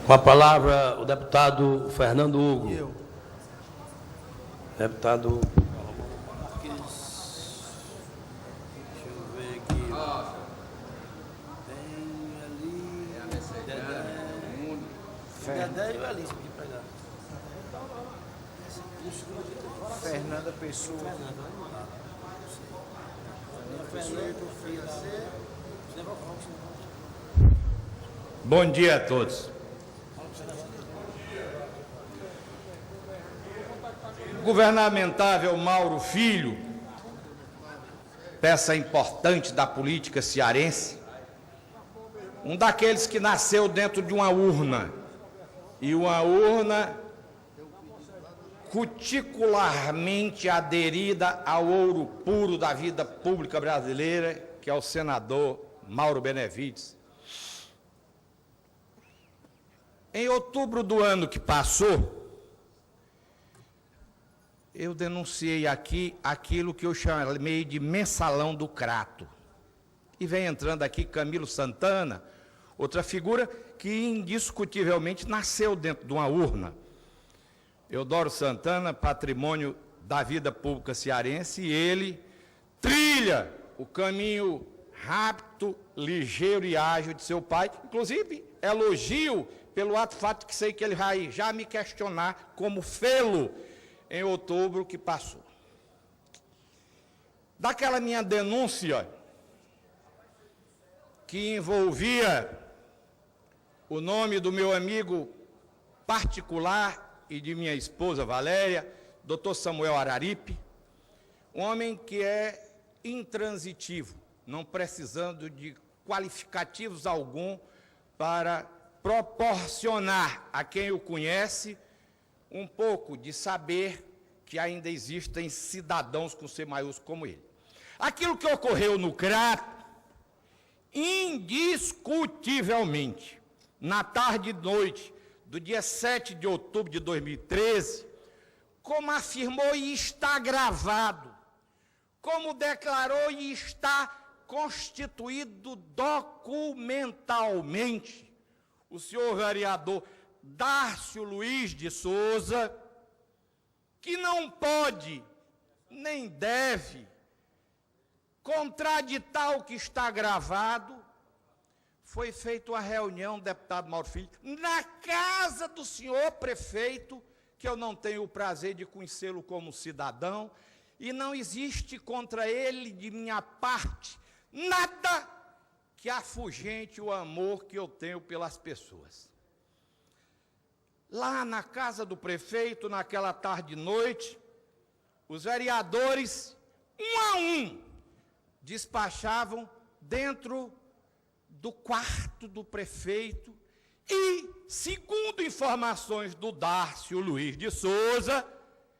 Com a palavra, o deputado Fernando Hugo. Eu. Deputado... Deixa eu ver aqui. Tem ali... Dedé e o Alice aqui pegar. Fernanda Pessoa. Bom dia a todos. Governamentável Mauro Filho, peça importante da política cearense, um daqueles que nasceu dentro de uma urna, e uma urna cuticularmente aderida ao ouro puro da vida pública brasileira, que é o senador Mauro Benevides. Em outubro do ano que passou, eu denunciei aqui aquilo que eu chamei de mensalão do Crato. E vem entrando aqui Camilo Santana, outra figura que indiscutivelmente nasceu dentro de uma urna. Eudoro Santana, patrimônio da vida pública cearense, e ele trilha o caminho rápido, ligeiro e ágil de seu pai, inclusive elogio pelo ato fato que sei que ele vai já me questionar como fê-lo em outubro que passou. Daquela minha denúncia, que envolvia o nome do meu amigo particular e de minha esposa Valéria, Dr. Samuel Araripe, um homem que é intransitivo, não precisando de qualificativos algum para proporcionar a quem o conhece um pouco de saber que ainda existem cidadãos com C maiúsculo como ele. Aquilo que ocorreu no Crato, indiscutivelmente, na tarde e noite do dia 7 de outubro de 2013, como afirmou e está gravado, como declarou e está constituído documentalmente, o senhor vereador Dárcio Luiz de Souza, que não pode, nem deve, contraditar o que está gravado. Foi feita uma reunião, deputado Mauro Filho, na casa do senhor prefeito, que eu não tenho o prazer de conhecê-lo como cidadão, e não existe contra ele, de minha parte, nada que afugente o amor que eu tenho pelas pessoas. Lá na casa do prefeito, naquela tarde e noite, os vereadores, um a um, despachavam dentro do quarto do prefeito e, segundo informações do Dárcio Luiz de Souza,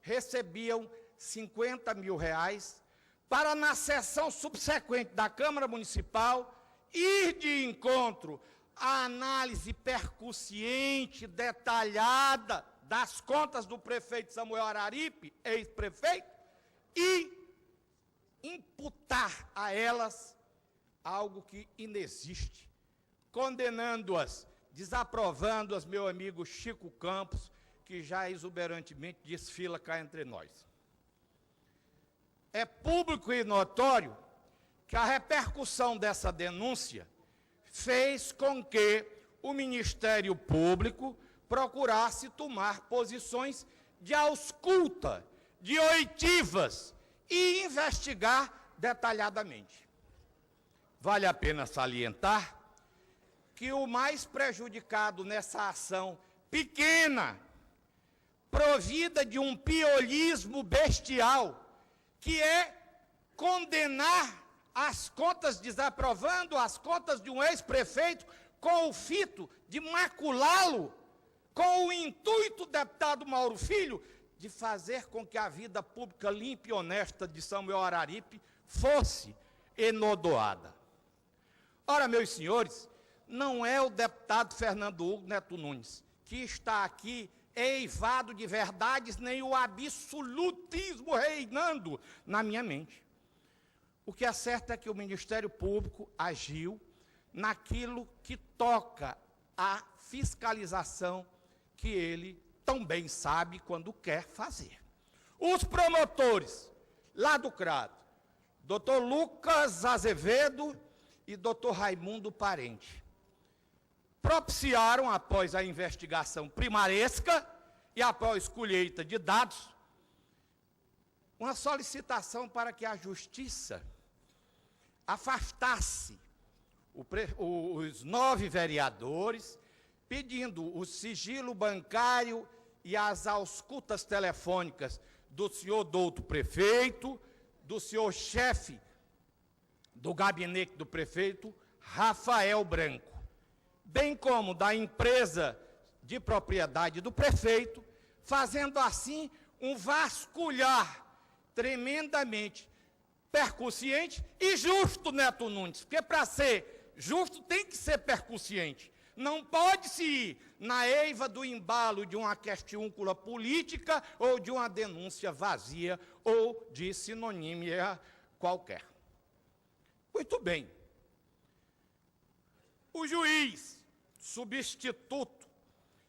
recebiam 50 mil reais para, na sessão subsequente da Câmara Municipal, ir de encontro à análise percussiente, detalhada das contas do prefeito Samuel Araripe, ex-prefeito, e imputar a elas algo que inexiste, condenando-as, desaprovando-as, meu amigo Chico Campos, que já exuberantemente desfila cá entre nós. É público e notório que a repercussão dessa denúncia fez com que o Ministério Público procurasse tomar posições de ausculta, de oitivas e investigar detalhadamente. Vale a pena salientar que o mais prejudicado nessa ação pequena, provida de um piolismo bestial, que é condenar as contas, desaprovando as contas de um ex-prefeito com o fito de maculá-lo, com o intuito, deputado Mauro Filho, de fazer com que a vida pública limpa e honesta de Samuel Araripe fosse enodoada. Ora, meus senhores, não é o deputado Fernando Hugo Neto Nunes que está aqui eivado de verdades, nem o absolutismo reinando na minha mente. O que é certo é que o Ministério Público agiu naquilo que toca à fiscalização que ele tão bem sabe quando quer fazer. Os promotores, lá do CRAD, Dr. Lucas Azevedo e Dr. Raimundo Parente, propiciaram, após a investigação primaresca e após colheita de dados, uma solicitação para que a Justiça afastasse os 9 vereadores, pedindo o sigilo bancário e as auscultas telefônicas do senhor douto prefeito, do senhor chefe do gabinete do prefeito, Rafael Branco, bem como da empresa de propriedade do prefeito, fazendo assim um vasculhar tremendamente percussiente e justo, Neto Nunes, porque para ser justo tem que ser percussiente. Não pode-se ir na eiva do embalo de uma questiúncula política ou de uma denúncia vazia ou de sinonímia qualquer. Muito bem. O juiz substituto,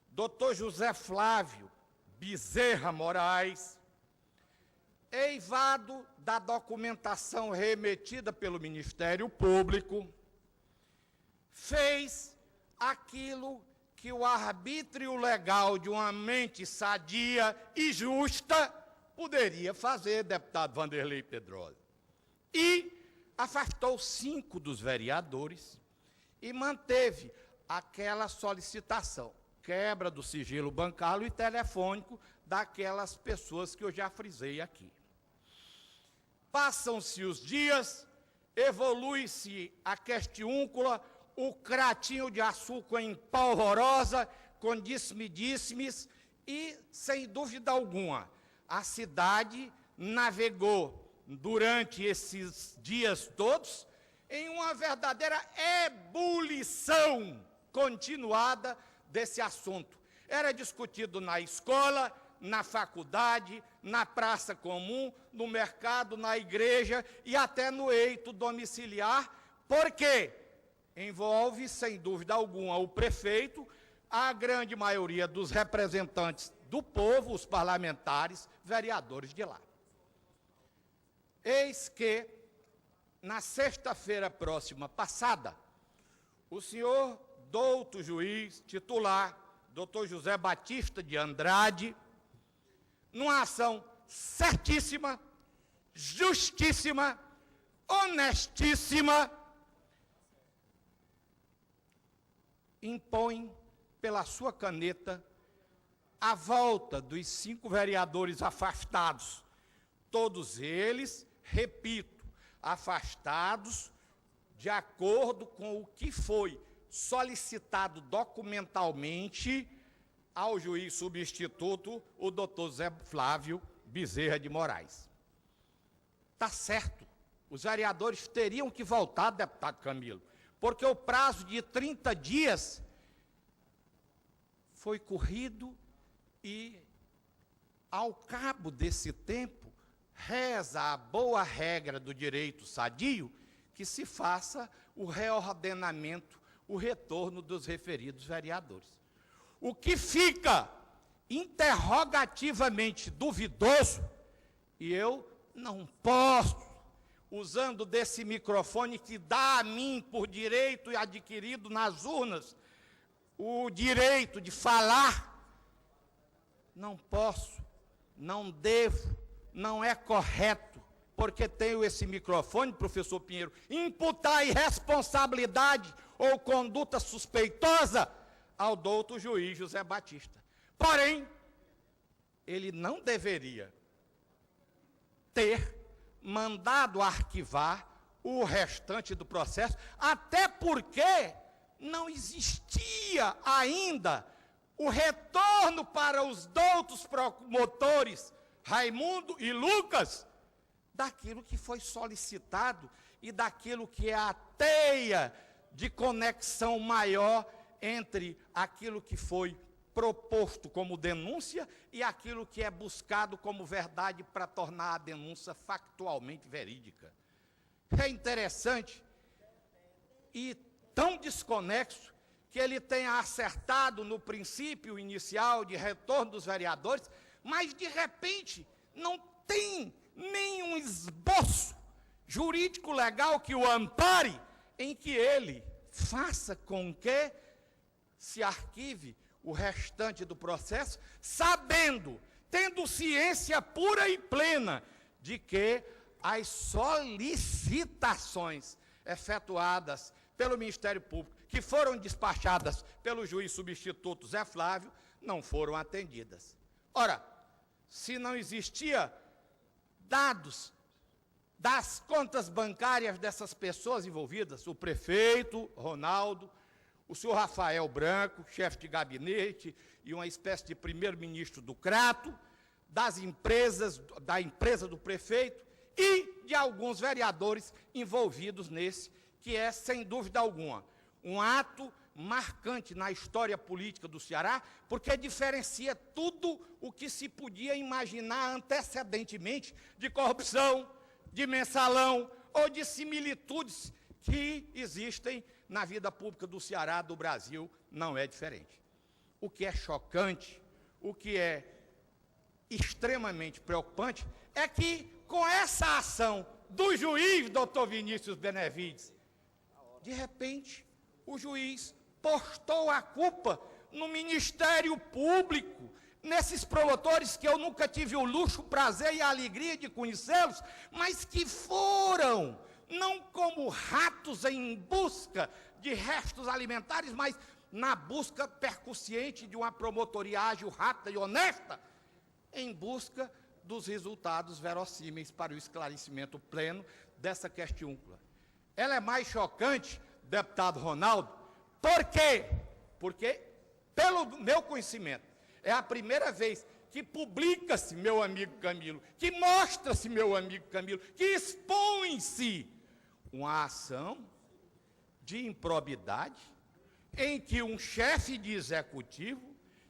Dr. José Flávio Bezerra Moraes, eivado da documentação remetida pelo Ministério Público, fez aquilo que o arbítrio legal de uma mente sadia e justa poderia fazer, deputado Vanderlei Pedrosa. E afastou 5 dos vereadores e manteve aquela solicitação, quebra do sigilo bancário e telefônico daquelas pessoas que eu já frisei aqui. Passam-se os dias, evolui-se a questiúncula, o cratinho de açúcar em polvorosa, com disse-me-disse-mes, e, sem dúvida alguma, a cidade navegou durante esses dias todos em uma verdadeira ebulição continuada desse assunto. Era discutido na escola, na faculdade, na praça comum, no mercado, na igreja e até no eito domiciliar, porque envolve, sem dúvida alguma, o prefeito, a grande maioria dos representantes do povo, os parlamentares, vereadores de lá. Eis que, na sexta-feira próxima passada, o senhor douto juiz titular, Dr. José Batista de Andrade, numa ação certíssima, justíssima, honestíssima, impõe pela sua caneta a volta dos 5 vereadores afastados, todos eles, repito, afastados de acordo com o que foi solicitado documentalmente ao juiz substituto, o doutor Zé Flávio Bezerra de Moraes. Está certo, os vereadores teriam que voltar, deputado Camilo, porque o prazo de 30 dias foi corrido e, ao cabo desse tempo, reza a boa regra do direito sadio que se faça o reordenamento, o retorno dos referidos vereadores. O que fica interrogativamente duvidoso, e eu não posso, usando desse microfone que dá a mim por direito adquirido nas urnas, o direito de falar, não posso, não devo, não é correto, porque tenho esse microfone, professor Pinheiro, imputar irresponsabilidade ou conduta suspeitosa ao douto juiz José Batista. Porém, ele não deveria ter mandado arquivar o restante do processo, até porque não existia ainda o retorno para os doutos promotores Raimundo e Lucas daquilo que foi solicitado e daquilo que é a teia de conexão maior entre aquilo que foi proposto como denúncia e aquilo que é buscado como verdade para tornar a denúncia factualmente verídica. É interessante e tão desconexo que ele tenha acertado no princípio inicial de retorno dos vereadores, mas, de repente, não tem nenhum esboço jurídico legal que o ampare em que ele faça com que se arquive o restante do processo, sabendo, tendo ciência pura e plena de que as solicitações efetuadas pelo Ministério Público, que foram despachadas pelo juiz substituto Zé Flávio, não foram atendidas. Ora, se não existia dados das contas bancárias dessas pessoas envolvidas, o prefeito Ronaldo, o senhor Rafael Branco, chefe de gabinete e uma espécie de primeiro-ministro do Crato, da empresa do prefeito e de alguns vereadores envolvidos nesse, que é, sem dúvida alguma, um ato marcante na história política do Ceará, porque diferencia tudo o que se podia imaginar antecedentemente de corrupção, de mensalão ou de similitudes que existem na vida pública do Ceará, do Brasil, não é diferente. O que é chocante, o que é extremamente preocupante, é que com essa ação do juiz, doutor Vinícius Benevides, de repente, o juiz postou a culpa no Ministério Público, nesses promotores que eu nunca tive o luxo, o prazer e a alegria de conhecê-los, mas que foram, não como ratos em busca de restos alimentares, mas na busca percussiente de uma promotoria ágil, rápida e honesta, em busca dos resultados verossímeis para o esclarecimento pleno dessa questiúncula. Ela é mais chocante, deputado Ronaldo, por quê? Porque, pelo meu conhecimento, é a primeira vez que publica-se, meu amigo Camilo, que mostra-se, meu amigo Camilo, que expõe-se uma ação de improbidade em que um chefe de executivo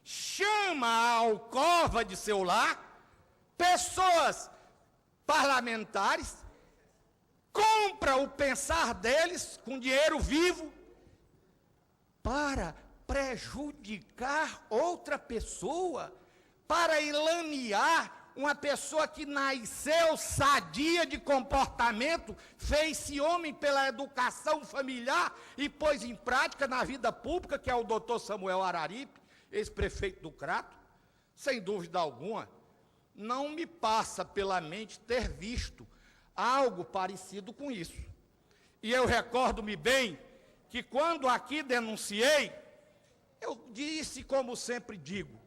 chama à alcova de seu lar pessoas parlamentares, compra o pensar deles com dinheiro vivo para prejudicar outra pessoa, para enlamear uma pessoa que nasceu sadia de comportamento, fez-se homem pela educação familiar e pôs em prática na vida pública, que é o doutor Samuel Araripe, ex-prefeito do Crato. Sem dúvida alguma, não me passa pela mente ter visto algo parecido com isso. E eu recordo-me bem que quando aqui denunciei, eu disse, como sempre digo,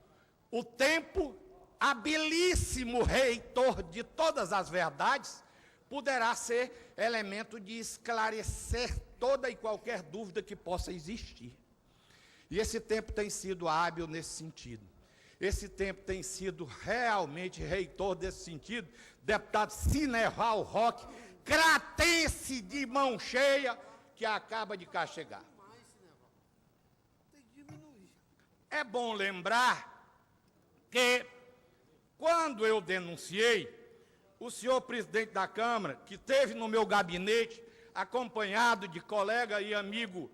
o tempo, habilíssimo reitor de todas as verdades, poderá ser elemento de esclarecer toda e qualquer dúvida que possa existir. E esse tempo tem sido hábil nesse sentido. Esse tempo tem sido realmente reitor desse sentido, deputado Cineval Roque, cratense de mão cheia, que acaba de cá chegar. É bom lembrar que, quando eu denunciei, o senhor presidente da Câmara, que esteve no meu gabinete, acompanhado de colega e amigo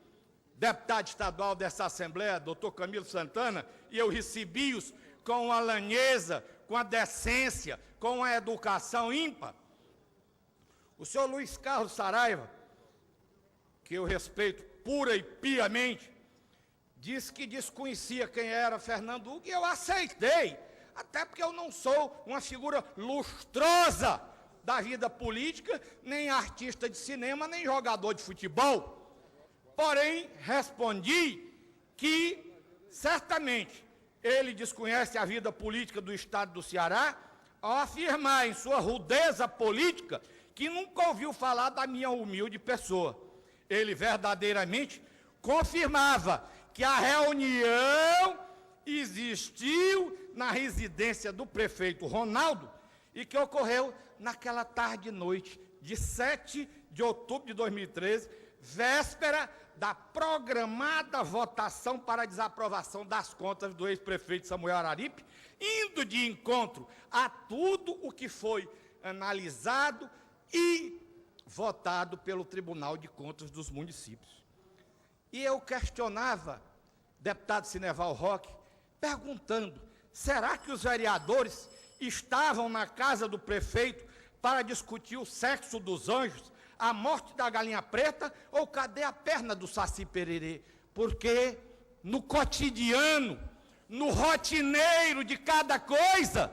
deputado estadual dessa Assembleia, doutor Camilo Santana, e eu recebi-os com a lanheza, com a decência, com a educação ímpar. O senhor Luiz Carlos Saraiva, que eu respeito pura e piamente, disse que desconhecia quem era Fernando Hugo, e eu aceitei, até porque eu não sou uma figura lustrosa da vida política, nem artista de cinema, nem jogador de futebol. Porém, respondi que, certamente, ele desconhece a vida política do Estado do Ceará, ao afirmar em sua rudeza política que nunca ouviu falar da minha humilde pessoa. Ele verdadeiramente confirmava que a reunião existiu na residência do prefeito Ronaldo e que ocorreu naquela tarde e noite de 7 de outubro de 2013, véspera da programada votação para a desaprovação das contas do ex-prefeito Samuel Araripe, indo de encontro a tudo o que foi analisado e votado pelo Tribunal de Contas dos Municípios. E eu questionava, deputado Sineval Roque, perguntando, será que os vereadores estavam na casa do prefeito para discutir o sexo dos anjos, a morte da galinha preta, ou cadê a perna do Saci Pererê? Porque no cotidiano, no rotineiro de cada coisa,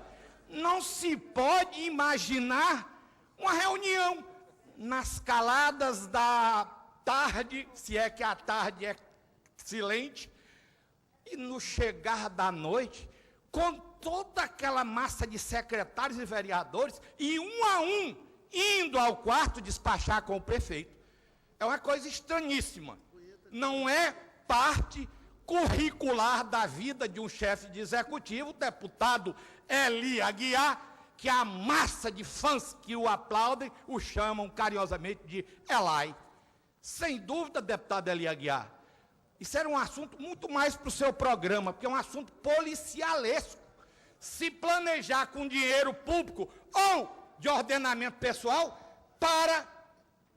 não se pode imaginar uma reunião nas caladas da tarde, se é que a tarde é silente, e no chegar da noite, com toda aquela massa de secretários e vereadores, e um a um, indo ao quarto despachar com o prefeito. É uma coisa estranhíssima. Não é parte curricular da vida de um chefe de executivo, o deputado Eli Aguiar, que a massa de fãs que o aplaudem o chamam carinhosamente de Elai. Sem dúvida, deputado Eli Aguiar, isso era um assunto muito mais para o seu programa, porque é um assunto policialesco. Se planejar com dinheiro público ou de ordenamento pessoal para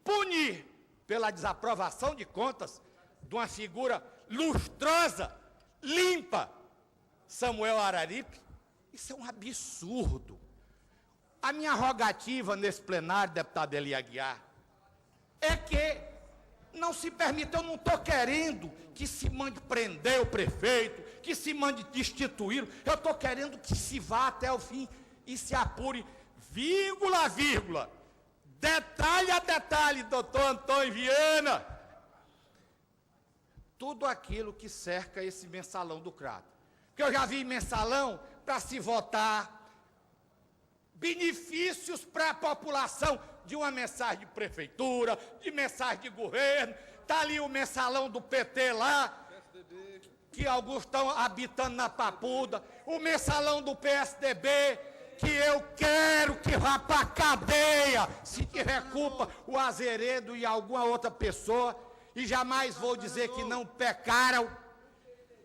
punir pela desaprovação de contas de uma figura lustrosa, limpa, Samuel Araripe, isso é um absurdo. A minha rogativa nesse plenário, deputado Eli Aguiar, é que não se permita, eu não estou querendo que se mande prender o prefeito, que se mande destituí-lo, eu estou querendo que se vá até o fim e se apure, vírgula a vírgula, detalhe a detalhe, doutor Antônio Viana, tudo aquilo que cerca esse mensalão do Crato. Porque eu já vi mensalão para se votar benefícios para a população, de uma mensagem de prefeitura, de mensagem de governo, está ali o mensalão do PT lá, que alguns estão habitando na Papuda, o mensalão do PSDB, que eu quero que vá para a cadeia, se tiver culpa, o Azeredo e alguma outra pessoa, e jamais vou dizer que não pecaram.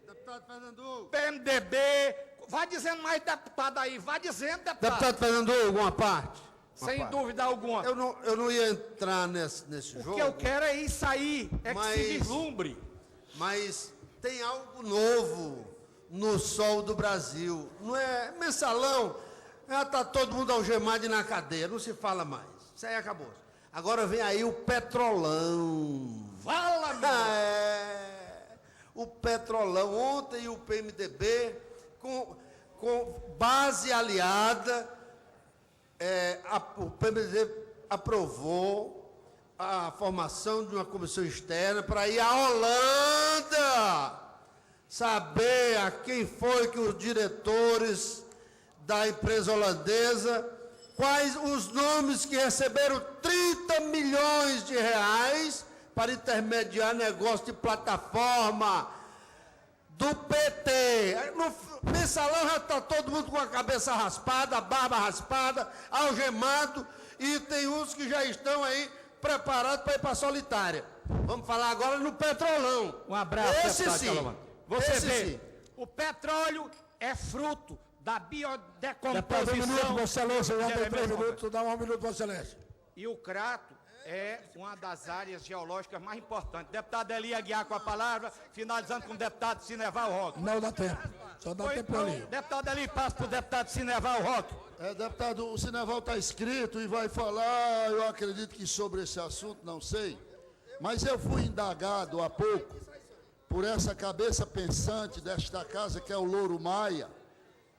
Deputado Fernando. PMDB, vai dizendo mais, deputado aí, vai dizendo, deputado. Deputado Fernando, alguma parte? Sem dúvida alguma. Eu não ia entrar nesse jogo. O que eu quero é isso aí, é mas, que se vislumbre. Mas tem algo novo no sol do Brasil. Não é mensalão, já está todo mundo algemado e na cadeia, não se fala mais. Isso aí acabou. Agora vem aí o Petrolão. Fala, meu! O Petrolão, ontem o PMDB, com base aliada, o PMDB aprovou a formação de uma comissão externa para ir à Holanda, saber a quem foi que os diretores da empresa holandesa, quais os nomes que receberam 30 milhões de reais para intermediar negócio de plataforma do PT. No mensalão já está todo mundo com a cabeça raspada, a barba raspada, algemado, e tem uns que já estão aí preparados para ir para a solitária. Vamos falar agora no Petrolão. Um abraço, esse sim. Calomano. Você esse vê, sim. o petróleo é fruto da biodecomposição. Deputado, um minuto, Vossa Excelência, já de tem 3 elementos minutos, dá 1 minuto, Vossa Excelência. E o Crato é uma das áreas geológicas mais importantes. Deputado Eli Aguiar com a palavra, finalizando com o deputado Sineval Roque. Não dá tempo, só dá tempo ali. Deputado Eli, passa para o deputado Sineval Roque. Deputado, o Sineval está inscrito e vai falar, eu acredito que sobre esse assunto, não sei, mas eu fui indagado há pouco por essa cabeça pensante desta casa, que é o Louro Maia,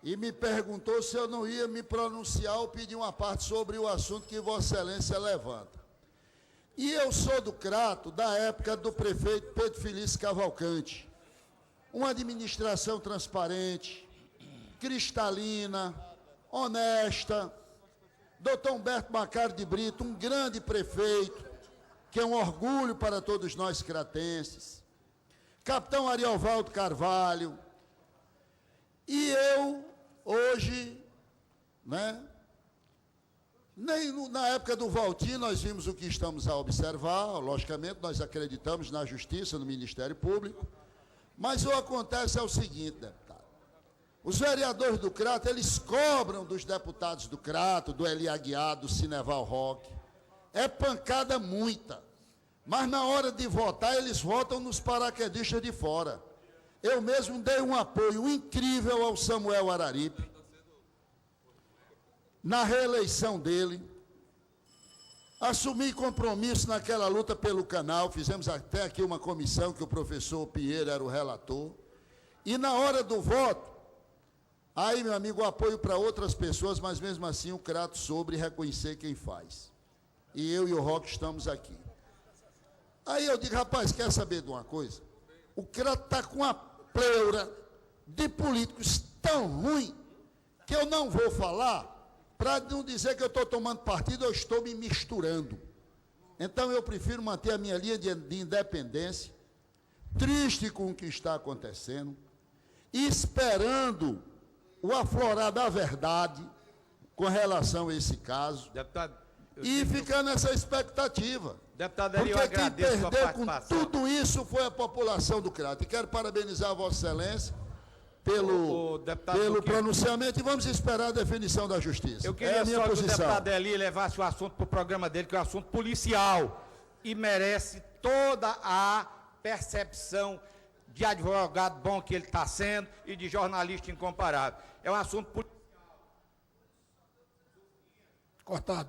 e me perguntou se eu não ia me pronunciar ou pedir uma parte sobre o assunto que Vossa Excelência levanta. E eu sou do Crato, da época do prefeito Pedro Felício Cavalcante. Uma administração transparente, cristalina, honesta. Dr. Humberto Macário de Brito, um grande prefeito, que é um orgulho para todos nós cratenses. Capitão Ariovaldo Carvalho. E eu, hoje, né? Nem na época do Valtim nós vimos o que estamos a observar, logicamente nós acreditamos na Justiça, no Ministério Público, mas o que acontece é o seguinte, deputado, os vereadores do Crato, eles cobram dos deputados do Crato, do Eli Aguiar, do Sineval Roque, é pancada muita, Mas na hora de votar, eles votam nos paraquedistas de fora. Eu mesmo dei um apoio incrível ao Samuel Araripe, na reeleição dele. Assumi compromisso naquela luta pelo canal, fizemos até aqui uma comissão que o professor Pinheiro era o relator. E na hora do voto, aí, meu amigo, apoio para outras pessoas, mas mesmo assim o Crato soube reconhecer quem faz. E eu e o Roque estamos aqui. Aí eu digo, rapaz, quer saber de uma coisa? O Crato está com uma pleura de políticos tão ruim que eu não vou falar para não dizer que eu estou tomando partido, eu estou me misturando. Então eu prefiro manter a minha linha de independência, triste com o que está acontecendo, esperando o aflorar da verdade com relação a esse caso, Deputado, e ficar nessa expectativa. Deputado Eli, eu Porque quem agradeço a sua perdeu com participação. tudo isso foi a população do Crato. E quero parabenizar a Vossa Excelência pelo deputado pelo Duque. pronunciamento e vamos esperar a definição da Justiça. Eu É queria a minha só que o posição. deputado Eli levasse o assunto para o programa dele, que é um assunto policial, e merece toda a percepção de advogado bom que ele está sendo e de jornalista incomparável. É um assunto policial. Cortado.